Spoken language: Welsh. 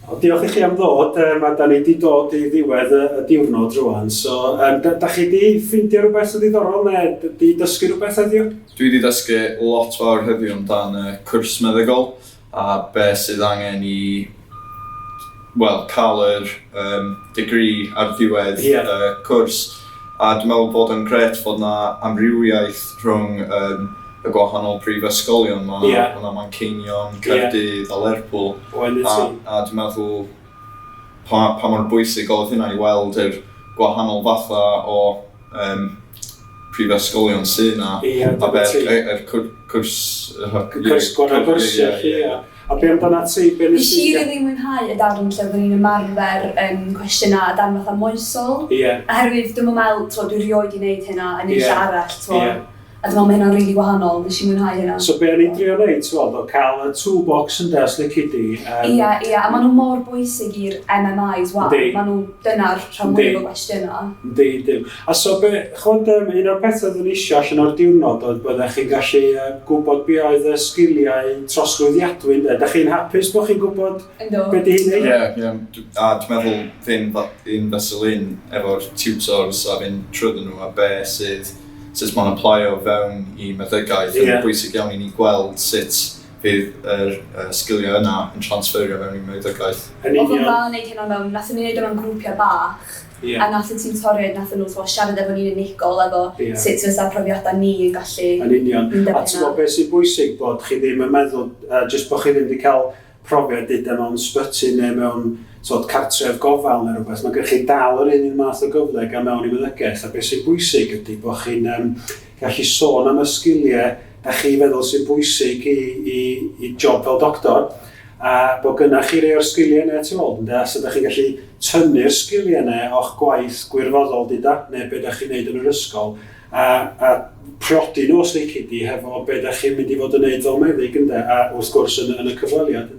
Diolch i chi am ddod, da ni wedi dod i ddiwedd y diwrnod rwan. So, da chi wedi ffeindio rhywbeth o ddiddorol neu wedi dysgu rhywbeth heddiw? Dwi wedi dysgu lot fawr heddiw amdan y cwrs meddygol a beth sydd angen i cael yr degree ar ddiwedd y cwrs. A dwi'n meddwl bod yn gret fod yna amrywiaeth rhwng y gwahanol prifysgolion. Mae yna Manceinion, Caerdydd a Lerpwl. A dwi'n meddwl pa mor bwysig oedd hynna i weld yr gwahanol fatha o prifysgolion sydd yna. A beth yr cwrs... Cwrs gwahanol cwrsiau, A be amdana ti? Nes i rili mwynhau y darn lle oedden ni'n ymarfer cwestiynau dan fatha moesol. Oherwydd dwi'n meddwl, dwi rioed i wneud hynna yn un lle arall. A dwi'n meddwl mae hynna'n rili wahanol, nes i mwynhau hynna. So be ni'n drio wneud, o cael y toolbox yn des lici di? Ia, a maen nhw mor bwysig i'r MMIs, maen nhw dyna'r rhan mwyaf o gwestiynau. Yndi. A so be, chod, un o'r pethau ddyn eisiau allan o'r diwrnod oedd byddech chi'n gallu gwybod be oedd y sgiliau trosglwyddiadwy, ynddo? Da chi'n hapus bod chi'n gwybod be di hynny? Ie, a dwi'n meddwl fy'n fesul un efo'r tutors a fy'n trwyddo nhw a be sydd sut mae'n applio fewn i meddygaeth. Yn bwysig iawn i ni gweld sut fydd yr sgiliau yna yn transferio fewn i meddygaeth. Oedd yn dda yn neud hynna mewn, nathon ni neud mewn grwpiau bach, a nath y tîm toriad nathon nhw siarad efo ni'n unigol efo sut fysa profiadau ni yn gallu mynd efo. A ti'n gwybod beth sy'n bwysig bod chi ddim yn meddwl, jyst bod chi ddim wedi cael profiad yda mewn sbyty neu mewn cartref gofal neu rhywbeth, mae gennych chi dal yr un math o gyfle gan mewn i meddygaeth. A beth sy'n bwysig ydy bod chi'n gallu sôn am y sgiliau da chi feddwl sy'n bwysig i job fel doctor, a bod gynnach chi rei o'r sgiliau neu tu ôl, so da chi'n gallu tynnu'r sgiliau neu o'ch gwaith gwirfoddol neu beth da chi'n neud yn yr ysgol, a priodi nhw os lici di hefo beth da chi'n mynd i fod yn neud fel meddyg, a wrth gwrs yn y cyfweliad.